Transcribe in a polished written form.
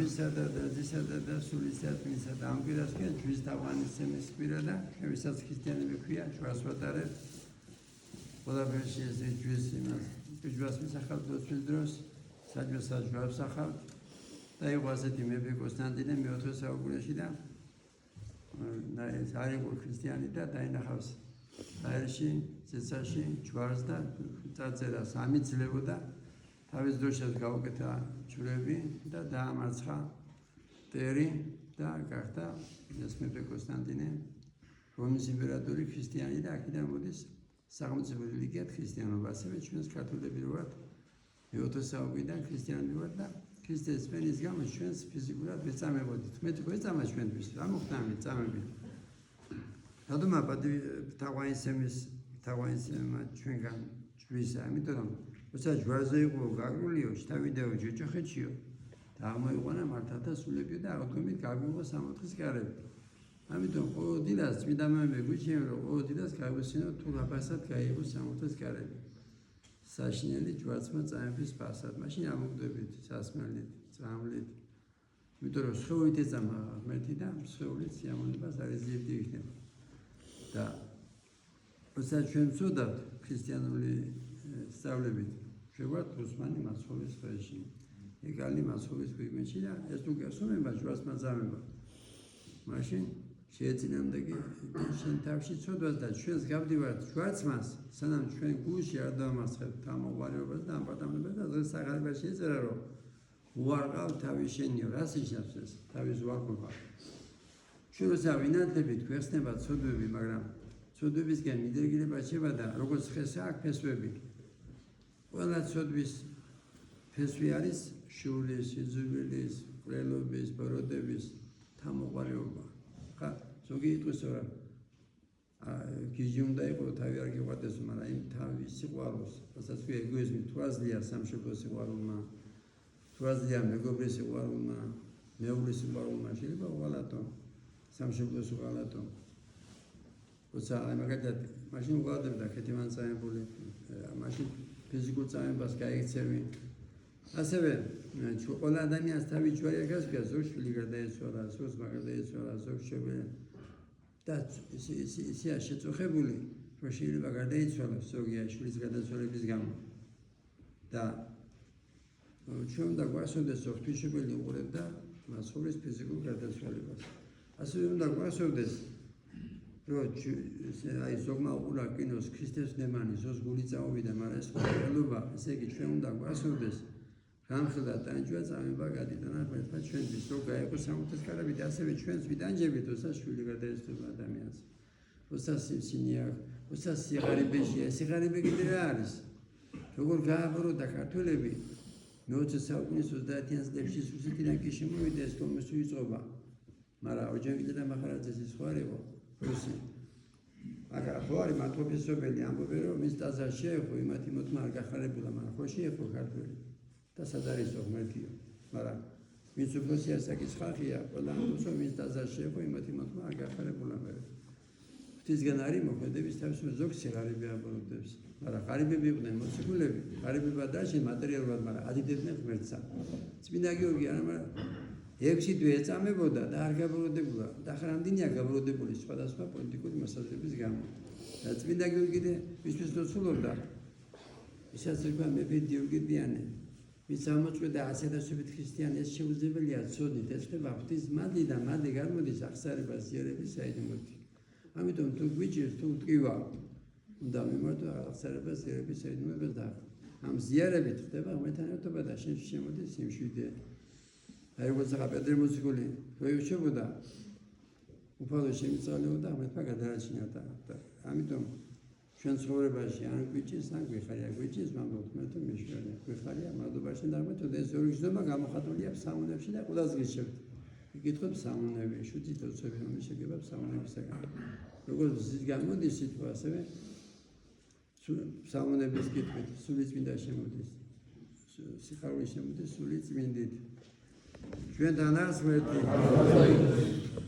Juisa da Sulisatmisa da Ampilaskia, Juista one is Semisquirada, Herisas Christianiquia, Schwarzwatare, Podaversis, Juisimas, Juasmisachal, Dosvildros, Sajusaj Rabsachal, they was at the Mepe Constantine, Miotos Augurashida, Zarigo Christianita, in the house. Irishi, Sesashi, Schwarzda, Tazera, Samitz Levoda. თავის დროშას გავუკეთა ჯვრები და დაამარცხა ტერი და გახდა მეფე კონსტანტინე რომის იმპერატორი ქრისტიანი და აქედან მოდის სახელმწიფო რელიგიად ქრისტიანობა ასევე ჩვენს ქართველები ვართ მე-20 საუკუნიდან ქრისტიანები ვართ და ქრისტეს სპენის გამო ჩვენს ფიზიკურად ვეწამებოდით მე თქო ეწამა ჩვენთვის რა მოხდა ამ წამებით რადგან თავაინსემა ჩვენგან ჯვრისა ამიტომ Osa jvaze iqo gagrulio, shtavideo jojoxetshio. Da აღმოიყვანა მართათა სულები და აღდგომით გაგვიღო 64 კარები. ამიტომ ყოველდღიაც წმინდამამები გვიჩვენენ რომ ყოველდღიაც გაგვისინო თუ რაბასად გაიღო 64 კარები. საშინელი ჯვარცმა წამების ფასად. მაშინ ამოგვდებით სასმელით, წამლით. იმიტომ რომ სხეულით ეწამა ღმერთი და სხეულით სიამოვნებას არ ეძიებდი იქნება. და ოცა ჩვენ ვწოდავთ ქრისტიანული სწავლებით შევართ ოსმანი მასხოვის ხელში. ეგალი მასხოვის გვიგმენში და ეს თუ გასვენება ჯვარს მაძამება. მაშინ შეეწინამდე შენ თავში ცოდვას და ჩვენს გავდივართ ჯვარცმას, სანამ ჩვენ გულში არ დავამარცხებთ ამ მოვალეობას და ამ პატამნებას და დღეს საღარიბაში ეწერა რომ უარყავ თავის შენიო, რას ნიშნავს ეს? თავის უარყოფა. ჩვენ როცა ვინანთებით გვეხსნება ცოდვები, მაგრამ ცოდვებისგან მიდრეკილება შევა და როგორც ხესა აქ ფესვები ყველა ცოდვის ფესვი არის შულის, სიძულვილის, ყრელობის, ბოროტების თამოყარეობა. ხა ზოგი იტყვის რომ გიჟი უნდა იყოს თავი არ გიყვარდეს, მაგრამ იმ თავის სიყვარულს, რასაც ქვია ეგოიზმი, თუ აზლია სამშობლოს სიყვარულმა, თუ აზლია მეგობრის სიყვარულმა, მეუღლის სიყვარულმა შეიძლება უღალატო, სამშობლოს უღალატო. როცა მაგალითად მაშინ უღალატებდა ქეთევან წამებული, მაშინ ფიზიკურ წამებას გაიქცევი. ასევე ყველა ადამიანს თავი ჯვარი არ გასწია, ზოგ შვილი გარდაეცვალა, ზოგს მაგარდაეცვალა, ზოგ შევე და ისეა შეწუხებული, რომ შეიძლება გარდაეცვალოს ზოგია შვილის გარდაცვალების გამო. და ჩვენ უნდა გვასწორდეს ღვთისმშობელი უყურებდა მასხოვრის ფიზიკურ გარდაცვალებას. ასევე უნდა გვასწორდეს რომ აი ზოგმა უყურა კინოს ქრისტეს ნემანი ზოს გული წავიდა, მაგრამ ეს ყველობა, ესე იგი ჩვენ უნდა გვასწორდეს გამხელა ტანჯვა წამება გადიტანა ღმერთმა ჩვენთვის, რომ გაიყო 60 კარები და ასევე ჩვენს ვიტანჯებით, როცა შვილი გადაეცვალა ადამიანს. როცა სიმსინია, როცა სიღარიბეშია, სიღარიბე კიდე რა არის? როგორ გააბოროტა ქართველები მე-20 საუკუნის 30-იან წლებში რუსეთიდან კი შემოვიდა ეს თომის უწყობა. მაგრამ ოჯახი და მახარაძის სხვა იყო რუსი. მაგრამ ხო არის მათოფისობელი ამბობენ რომ მის ტაძარს შეეხო იმათი მოთმა არ გახარებულა, მაგრამ ხო შეეხო ქართველი. და სად არის ღმერთიო, მაგრამ ვინც უფროსი ასაკის ხალხია, ყველა ამბობს რომ მის ტაძარს შეეხო იმათი მოთმა არ გახარებულა მე. ღვთისგან არის მოქმედების თავისუფლება ზოგ სიღარიბე აბოროტებს, მაგრამ ღარიბები იყვნენ მოციქულები, ღარიბებად დაშენ მატერიალურად, მაგრამ ადიდებდნენ ღმერთსა. წმინდა გიორგი არა 6 თვე ეწამებოდა და არ გაბოროტებულა და ახლა რამდენია გაბოროტებული სხვადასხვა პოლიტიკური მოსაზრების გამო. და წმინდა გიორგი ვისთვის ლოცულობდა ისაც რიგა მეფე დიოგიდიანე ვის ამოწყვეტა ასეთასობით ქრისტიანი ეს შეუძლებელია ცოდნით, ეს ხდება ღვთის მადლი და მადლი გამოდის აღსარებას ზიარების საიდუმლოთი. ამიტომ თუ გვიჭირს თუ ტკივა უნდა მიმართო აღსარებას ზიარების საიდუმლოებას და ამ ზიარებით ხდება ღმერთთანერთობა და შენში შემოდის სიმშვიდე. აი როგორც პეტრე მოციქული როიჩებოდა უფალო შემიწავლეოდა ღმერთმა გადაარჩინარდა. ამიტომ ჩვენ ცხოვრებაში ან გვიჭირს ან გვიხარია, გვიჭირს მაგრამ ღმერთო მეშვენია, გვიხარია მადლობაში და ღმერთო ეს ორი გზნობა გამოხატულია ფსალმუნებში და ყველას გიშევთ. იკითხოთ ფსალმუნები, შუცით ოცები რომ შეგება ფსალმუნებისაგან. როგორც ის გამოდის სიტყვა ასევე ფსალმუნების კითხვით სული წმინდა შემოდის. სიხარული შემოდის სული წმინდით. ჩვენთან არის ღმერთი.